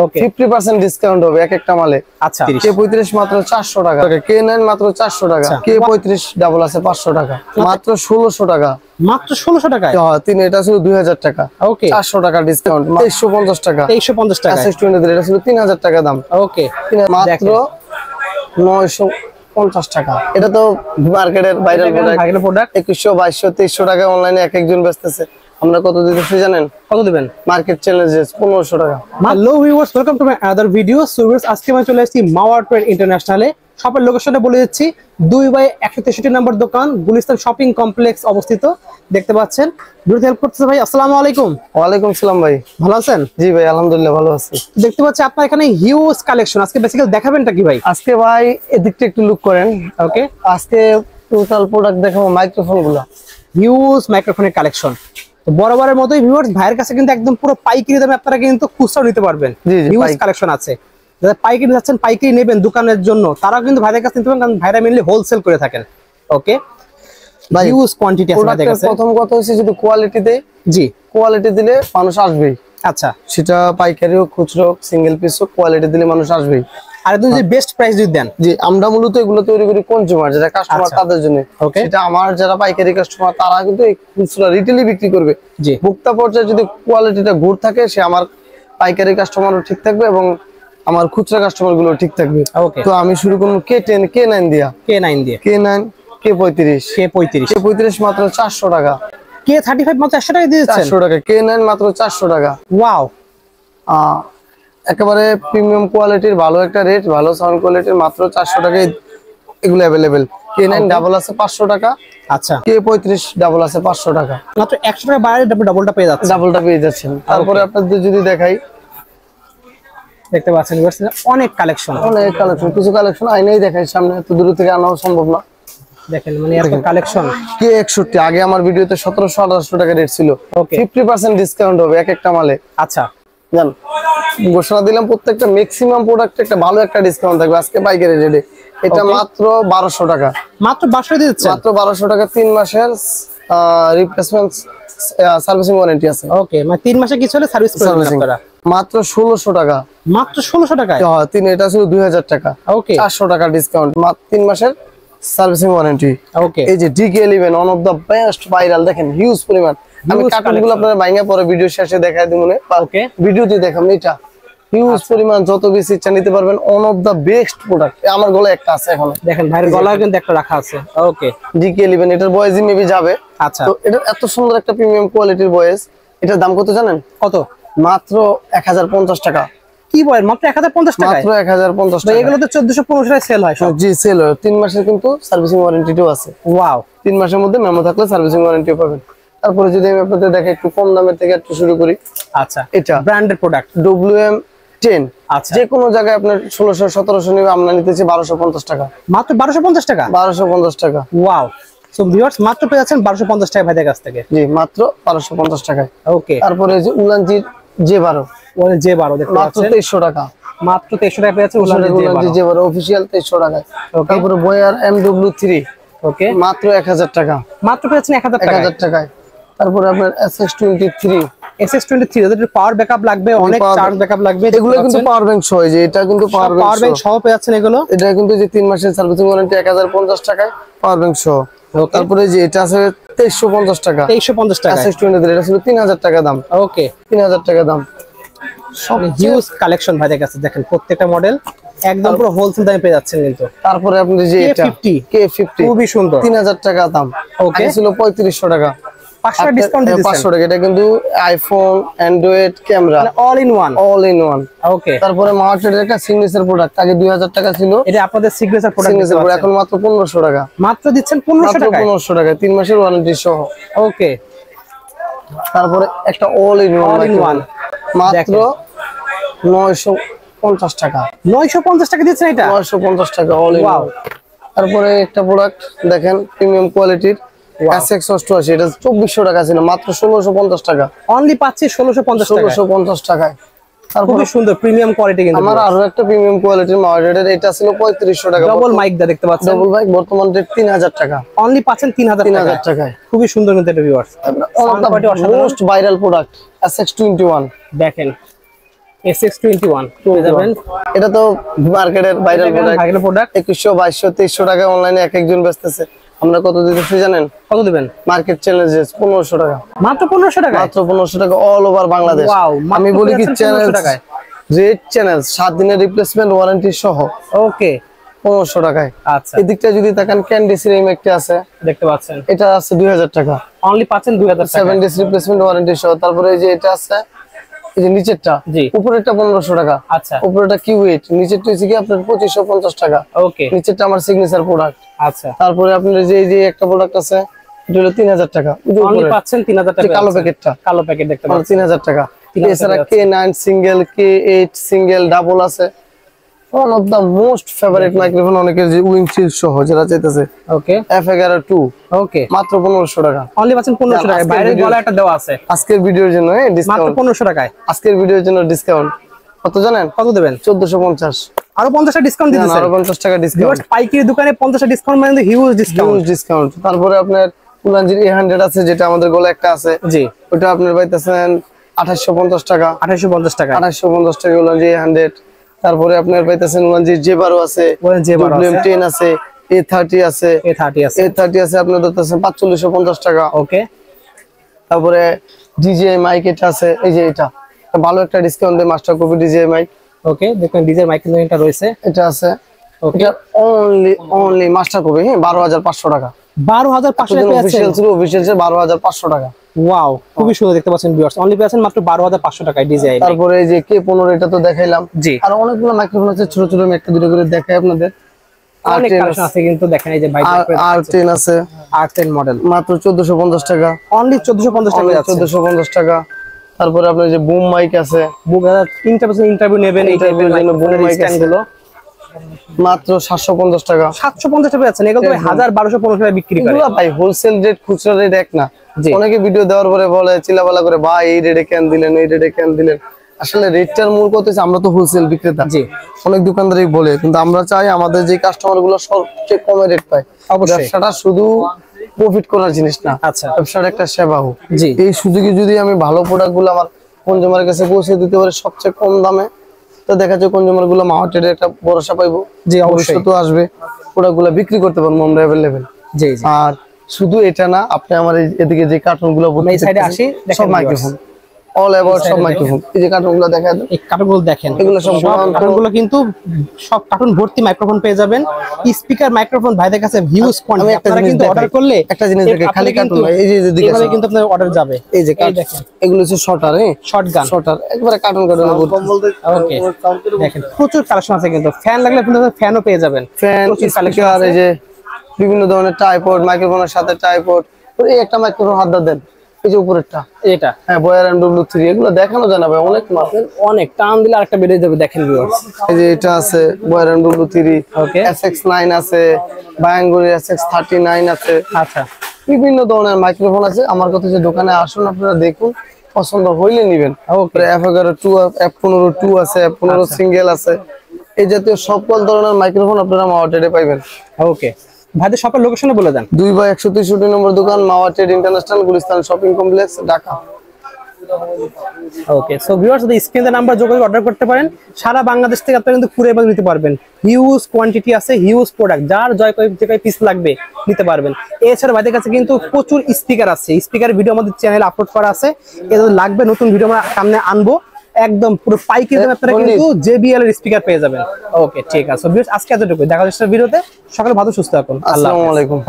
ওকে 50% discount হবে এক একটা মালে। আচ্ছা K35 মাত্র 400 টাকা, K9 মাত্র 400 টাকা, K35 ডাবল আছে 500 টাকা, মাত্র 1600 টাকা। মাত্র 1600 টাকায়? হ্যাঁ, এটা ছিল 2000 টাকা। ওকে 400 টাকা ডিসকাউন্ট, 2350 টাকা। 2350 টাকা S20 এটা ছিল 3000 টাকা দাম। ওকে মাত্র 950 টাকা। এটা তো মার্কেটের ভাইরাল প্রোডাক্ট। 2100 2200 2300 টাকা অনলাইনে এক একজন বেচতেছে। আমরা কত দিতেছি জানেন? কত দিবেন? মার্কেট চ্যালেঞ্জেস 1500 টাকা। Hello viewers, welcome to my other video. So viewers, আজকে আমি চলে এসেছি মাওয়া ট্রেড ইন্টারন্যাশনালে। শপের লোকেশনটা বলে দিচ্ছি, 2/163 নম্বর দোকান, গুলিস্তান শপিং কমপ্লেক্স অবস্থিত। দেখতে পাচ্ছেন ভিডিওতে হেল্প করতেছে ভাই। আসসালামু আলাইকুম। ওয়ালাইকুম সালাম ভাই, ভালো আছেন? জি ভাই আলহামদুলিল্লাহ ভালো আছি। দেখতে পাচ্ছি আপনার এখানে হিউজ কালেকশন। আজকে বেসিক্যালি দেখাবেনটা কি ভাই? আজকে ভাই এদিকটা একটু লুক করেন। ওকে, আজকে টোটাল প্রোডাক্ট দেখাবো মাইক্রোফোনগুলো। হিউজ মাইক্রোফোনের কালেকশন। তো বরাবরের মতোই ভিউয়ার্স, ভাইয়ের কাছে কিন্তু একদম পুরো পাইকারি দামে আপনারা কিন্তু খুচরা নিতে পারবেন। হিউজ কালেকশন আছে। যারা পাইকারি যাচ্ছেন, পাইকারি নেবেন দোকানের জন্য, তারা কিন্তু ভাইয়ের কাছে নিতে পারেন, কারণ ভাইরা মেইনলি হোলসেল করে থাকেন। ওকে, হিউজ কোয়ান্টিটি আছে ভাইয়ের কাছে। প্রথম কথা হচ্ছে যদি কোয়ালিটি দেই, জি কোয়ালিটি দিলে মানুষ আসবেই। আচ্ছা, সেটা পাইকারি হোক খুচরো হোক সিঙ্গেল পিস হোক, কোয়ালিটি দিলে মানুষ আসবেই। আর একদম যদি বেস্ট প্রাইস যদি দেন। জি, আমরা মূলত এগুলো তৈরি করি কনজিউমার, যারা কাস্টমার তাদের জন্য। সেটা আমার যারা পাইকারি কাস্টমার, তারা কিন্তু এই খুচরা রিটেইলে বিক্রি করবে। জি, ভোক্তা পর্যায়ে যদি কোয়ালিটিটা গুড থাকে, সে আমার পাইকারি কাস্টমারও ঠিক থাকবে এবং আমার খুচরা কাস্টমার গুলো ঠিক থাকবে। তো আমি শুরু করব K10 K9 দিয়া। K9 K35 মাত্র 400 টাকা। K35 মাত্র 400 টাকা দিয়ে দিচ্ছেন? 400 টাকা। K9 মাত্র 400 টাকা। ওয়াও, একেবারে প্রিমিয়াম কোয়ালিটির, ভালো একটা রেট, ভালো সাউন্ড কোয়ালিটির, মাত্র 400 টাকায় এগুলো अवेलेबल। K9 ডাবল আছে 500 টাকা। আচ্ছা, K35 ডাবল আছে 500 টাকা। মাত্র 100 টাকা বাইরে ডাবলটা পেয়ে যাচ্ছে। ডাবলটা পেয়ে যাচ্ছেন। তারপরে আপনাদের যদি দেখাই, দেখতে পাচ্ছেন অনেক কালেকশন, কিছু কালেকশন আইনাই দেখাই, সামনে এত দূর থেকে আনাও সম্ভব না। দেখেন মানে এত কালেকশন। K61 আগে আমার ভিডিওতে 1700-1800 টাকা রেট ছিল। 50% ডিসকাউন্ট হবে এক একটা মালে। আচ্ছা, জান ঘোষণা দিলাম প্রত্যেকটা ম্যাক্সিমাম প্রোডাক্টে একটা ভালো একটা ডিসকাউন্ট থাকবে আজকে পাইকারি রেটে। এটা মাত্র 1200 টাকা। মাত্র 1200 দিয়ে দিচ্ছেন? মাত্র 1200 টাকা। 3 মাসের রিপ্লেসমেন্ট সার্ভিসিং ওয়ারেন্টি আছে। ওকে, মানে 3 মাসে কিছু হলে সার্ভিস করে দিবেন আপনারা। মাত্র 1600 টাকা। মাত্র 1600 টাকায়? হ্যাঁ, এটা ছিল 2000 টাকা। ওকে, 400 টাকা ডিসকাউন্ট, মাত্র 3 মাসের সার্ভিসিং ওয়ারেন্টি। ওকে, এই যে DK11 one of the best viral, দেখেন হিউজ পরিমাণ। আমি কার্টুনগুলো আপনাদের ভাঙা পরে ভিডিও শেষে দেখাই দিব মনে। ওকে, ভিডিওতে দেখাম। এটা হিউজ পরিমাণ, যত বেশি ইচ্ছা নিতে পারবেন। One of the best product. আমার গলায় একটা আছে এখন, দেখেন ভাইয়ের গলায় কিন্তু একটা রাখা আছে। ওকে, DK11 এটার ভয়েস মেবি যাবে। আচ্ছা, তো এটা এত সুন্দর একটা প্রিমিয়াম কোয়ালিটির ভয়েস। এটার দাম কত জানেন? কত? মাত্র 1050 টাকা। কি বলেন, মাত্র 1050 টাকা? মাত্র 1050 টাকা। এগুলো তো 1415 টাকায় সেল হয় সব। জি, সেল হয়। 3 মাসের কিন্তু সার্ভিসিং ওয়ারেন্টিও আছে। ওয়াও, 3 মাসের মধ্যে মেমো থাকলে সার্ভিসিং ওয়ারেন্টিও পাবেন। তারপরে যদি আমি আপনাদের দেখাই একটু কম দামের থেকে একটু শুরু করি। আচ্ছা, এটা ব্র্যান্ডের প্রোডাক্ট WM10। আচ্ছা, যে কোনো জায়গায় আপনার 1600 1700 নেবে, আমরা নিতেছি 1250 টাকা। মাত্র 1250 টাকা? 1250 টাকা। ওয়াও। সো ভিউয়ার্স, মাত্র পেয়ে যাচ্ছেন 1250 টাকা ভাইদের কাছ থেকে। জি, মাত্র 1250 টাকায়। ওকে, তারপরে যে উলানজির J12 দেখতে পাচ্ছেন, মাত্র 2300 টাকা। মাত্র 2300 টাকা পেয়ে যাচ্ছেন উলানজির J12 অফিশিয়াল 2300 টাকায়। তারপরে বয়ার MW3। ওকে, মাত্র 1000 টাকা। মাত্র পেয়ে যাচ্ছেন 1000 টাকায়। তারপরে আপনার SS23 এদের পাওয়ার ব্যাকআপ লাগবে, অনেক চার্জ ব্যাকআপ লাগবে। এগুলো কিন্তু পাওয়ার ব্যাংক সহ, যে এটা কিন্তু পাওয়ার ব্যাংক সহ পেয়ে যাচ্ছেন এগুলো। এটা কিন্তু যে 3 মাসের সার্ভিসিং ওয়ারেন্টি 1050 টাকায় পাওয়ার ব্যাংক সহ। তারপরে যে এটা আছে 2350 টাকা। 2350 টাকা। SS23 এটা ছিল 3000 টাকা দাম। ওকে, 3000 টাকা দাম। সব হিউজ কালেকশন ভাইদের কাছে, দেখেন প্রত্যেকটা মডেল একদম পুরো হোলসেল দামে পেয়ে যাচ্ছেন কিন্তু। তারপরে আপনি যে এটা K50 খুবই সুন্দর, 3000 টাকা দাম। ওকে, ছিল 3500 টাকা। 500 ডিসকাউন্ট দিয়েছেন। 500 টাকা। এটা কিন্তু iPhone, Android camera all in one. Okay, তারপরে মার্কেটের একটা সিগনেচার প্রোডাক্ট, আগে 2000 টাকা ছিল। এটা আপনাদের সিগনেচার প্রোডাক্ট, এখন মাত্র 1500 টাকা। মাত্র দিচ্ছেন 1500 টাকা? 1500 টাকা, 3 মাসের ওয়ারেন্টি সহ। ওকে, তারপরে একটা অল ইন ওয়ান মাত্র 950 টাকা। 950 টাকা দিচ্ছেন এটা? 950 টাকা অল ইন ওয়ান। তারপরে একটা প্রোডাক্ট দেখেন প্রিমিয়াম কোয়ালিটির SX88, এটা 2400 টাকা ছিল, মাত্র 1650 টাকা। অনলি পাচ্ছি 1650 টাকায়। খুবই সুন্দর প্রিমিয়াম কোয়ালিটি। কিন্তু আমার আরো একটা প্রিমিয়াম কোয়ালিটির মাউন্টেড, এটা ছিল 3500 টাকা। ডাবল মাইক দা দেখতে পাচ্ছেন, ডাবল মাইক বর্তমান রেট 3000 টাকা। অনলি পাচ্ছেন 3000 টাকায়। খুবই সুন্দর কিন্তু এটা viewers. Most viral product SX21 দেখেন, SX21 পেয়ে যাবেন। এটা তো মার্কেটের ভাইরাল প্রোডাক্ট 2100 2200 2300 টাকা অনলাইনে এক একজন বেচতেছে। আমরা কত দিতেছি জানেন? কত দিবেন? মার্কেট চ্যালেঞ্জেস 1500 টাকা, মাত্র 1500 টাকা, মাত্র 1500 টাকা অল ওভার বাংলাদেশ। আমি বলি কি চ্যানেল রেড চ্যানেল 7 দিনের রিপ্লেসমেন্ট ওয়ারেন্টি সহ ওকে 1500 টাকায়। আচ্ছা এদিকটা যদি তাকান ক্যান্ডিসির এই একটা আছে দেখতে পাচ্ছেন, এটা আছে 2000 টাকা অনলি পাচ্ছেন 2000 টাকা 7 ডেজ রিপ্লেসমেন্ট ওয়ারেন্টি সহ। তারপরে এই যে এটা আছে, এই যে নিচেরটা, উপরেরটা 1500 টাকা। আচ্ছা উপরেরটা কি ওয়েট, নিচেরটা হচ্ছে কি আপনার 2550 টাকা। ওকে নিচেরটা আমার সিগনেচার প্রোডাক্ট। আচ্ছা তারপরে আপনার যে এই যে একটা প্রোডাক্ট আছে এটা হলো 3000 টাকা, অনলি পাচ্ছেন 3000 টাকা। কালো প্যাকেটটা, কালো প্যাকেট দেখতে পাচ্ছেন 3000 টাকা। এছাড়া K9 single, K8 single, double আছে। One of the most favourite microphone অনেকের, যে উইংশিল্ড সহ যারা চাইতেছে। ওকে F11 2 ওকে মাত্র 1500 টাকা, অনলি পাচ্ছেন 1500 টাকায়। বাইরের গলা একটা দেওয়া আছে আজকের ভিডিওর জন্য মাত্র ডিসকাউন্ট 1500 টাকায়। আজকের ভিডিওর জন্য ডিসকাউন্ট কত জানেন? কত দেবেন? 1450, আরো 50 টাকা ডিসকাউন্ট দিতেছেন। আরো 50 টাকা ডিসকাউন্ট। পাইকারি দোকানে 50 টাকা ডিসকাউন্ট মানে হিউজ ডিসকাউন্ট। তারপরে আপনার উলানজির A100 আছে, যেটা আমাদের গলা একটা আছে, জি ওটা আপনার পাইতেছেন 2850 টাকা, 2850 টাকা 2850 টাকা উলানজি A100। তারপরে আপনার পাইতেছেন উলানজির J12 আছে, WM10 আছে, A30 আছে, A30 আছে আপনার ধরতেছেন 4550 টাকা। ওকে তারপরে DJI মাইক এটা আছে, এই যে এটা ভালো একটা ডিসকাউন্ট দেয়, মাস্টার কপি DJI মাইক। ওকে দেখুন DJI মাইক এটা রয়েছে, এটা আছে, ওকে এটা অনলি মাস্টার কপি 12500 টাকা। 12500 টাকা অফিশিয়াল ছিল, অফিশিয়াল ছিল 12500 টাকা। ওয়াও খুবই সুন্দর দেখতে পাচ্ছেন ভিউয়ার্স, অনলি পেয়েছেন মাত্র 12500 টাকায় DJI। তারপরে এই যে K15 এটা তো দেখাইলাম, জি আর অনেকগুলো মাইক্রোফোন আছে ছোট ছোট, আমি একটা দুটো করে দেখাই আপনাদের। অনেক কালেকশন আছে কিন্তু দেখেন, এই যে ভাই R10 আছে, R10 মডেল মাত্র 1450 টাকা, অনলি 1450 টাকা, 1450 টাকা। তারপরে আপনার যে বুম মাইক আছে, বুক ইন্টারভিউ নেবেন, এই টাইপের জন্য বুম মাইক স্ট্যান্ড গুলো মাত্র 750 টাকা। 750 টাকা আছে, এগুলো তো 1000 1215 টাকা বিক্রি করে। এগুলো ভাই হোলসেল রেট, খুচরা রেট এক না। অনেকে ভিডিও দেওয়ার পরে বলে চিল্লাপালা করে, ভাই এই রেটে কেন দিলেন, এই রেটে কেন দিলেন। আসলে রেটটার মূল কথা হচ্ছে আমরা তো হোলসেল বিক্রেতা, জি অনেক দোকানদারই বলে, কিন্তু আমরা চাই আমাদের যে কাস্টমার গুলো সবচেয়ে কমে রেট পায়। ব্যবসাটা শুধু প্রফিট করার জিনিস না, আচ্ছা ব্যবসার একটা সেবা হোক। জি এই সুযোগে যদি আমি ভালো প্রোডাক্ট গুলো আমার কনজিউমারের কাছে পৌঁছে দিতে পারি সবচেয়ে কম দামে, তো দেখা যায় কনজিউমার গুলো মার্কেটে একটা ভরসা পাইবো, জি অবশ্যই তো আসবে, প্রোডাক্ট গুলো বিক্রি করতে পারবো আমরা অ্যাভেলেবেল। জি আর শুধু এটা না, আপনি আমার এদিকে যে কার্টুন গুলো এই সাইডে আসি, সব মাইক্রোফোন, অল অ্যাবাউট সব মাইক্রোফোন। এই যে কার্টুন গুলো দেখা যায়, এই কার্টুন গুলো দেখেন, এগুলো সব কার্টুন গুলো কিন্তু সব কার্টুন ভর্তি মাইক্রোফোন পেয়ে যাবেন। স্পিকার মাইক্রোফোন ভাইদের কাছে হিউজ কোয়ান্টিটি, আপনারা কিন্তু অর্ডার করলে একটা জিনিস দেখে খালি কার্টুন না, এই যে দিকে এইভাবে কিন্তু আপনাদের অর্ডার যাবে। এই যে দেখেন, এগুলো হচ্ছে শর্টার, শর্টগান, শর্টার একবারে কার্টুন কার্টুন। ওকে দেখেন প্রচুর কালেকশন আছে, কিন্তু ফ্যান লাগলে আপনি ফ্যানও পেয়ে যাবেন। ফ্যান, স্পিকার, এই যে বিভিন্ন ধরনের ট্রাইপড, মাইক্রোফোনের সাথে ট্রাইপড। এই একটা মাইক্রোফোন হাত দেন, এই যে উপরেরটা এটা, হ্যাঁ বয়ার W3, এগুলো দেখানো জানা ভাই, অনেক মাল, অনেক টান দিলে আরেকটা বেরিয়ে যাবে। দেখেন ভিউয়ার্স, এই যে এটা আছে বয়ার W3, ওকে SX9 আছে, বায়াঙ্গুরি SX39 আছে। আচ্ছা বিভিন্ন ধরনের মাইক্রোফোন আছে। আমার কথা যে দোকানে আসুন, আপনারা দেখুন, পছন্দ হইলে নিবেন। F11 2, F15 2 আছে, F15 সিঙ্গেল আছে। এই জাতীয় সকল ধরনের মাইক্রোফোন আপনারা মাওয়াটেডে পাইবেন। ওকে ভাইদের শপের লোকেশনে বলে দেন। 2/163 নম্বর দোকান, মাওয়াটেড international, Gulistan shopping complex, Dhaka. Okay so viewers, এই স্ক্রিনে নাম্বার যোগাযোগ অর্ডার করতে পারেন। সারা বাংলাদেশ থেকে আপনারা কিন্তু কুরিয়ার ভাবে নিতে পারবেন। হিউজ কোয়ান্টিটি আছে, হিউজ প্রোডাক্ট, যার জয় কয় পিস লাগবে নিতে পারবেন। এছাড়া ভাইদের কাছে কিন্তু প্রচুর স্পিকার আছে, স্পিকারের ভিডিও আমাদের চ্যানেলে আপলোড করা আছে। এদের লাগবে, নতুন ভিডিও আমরা সামনে আনবো, একদম পুরো পাইকারি দামে আপনারা কিন্তু JBL এর স্পিকার পেয়ে যাবেন। ওকে ঠিক আছে ভিউয়ার্স, আজকে এতটুকু, দেখা হচ্ছে ভিডিওতে। সকালে ভালো সুস্থ থাকুন, আসসালামু আলাইকুম।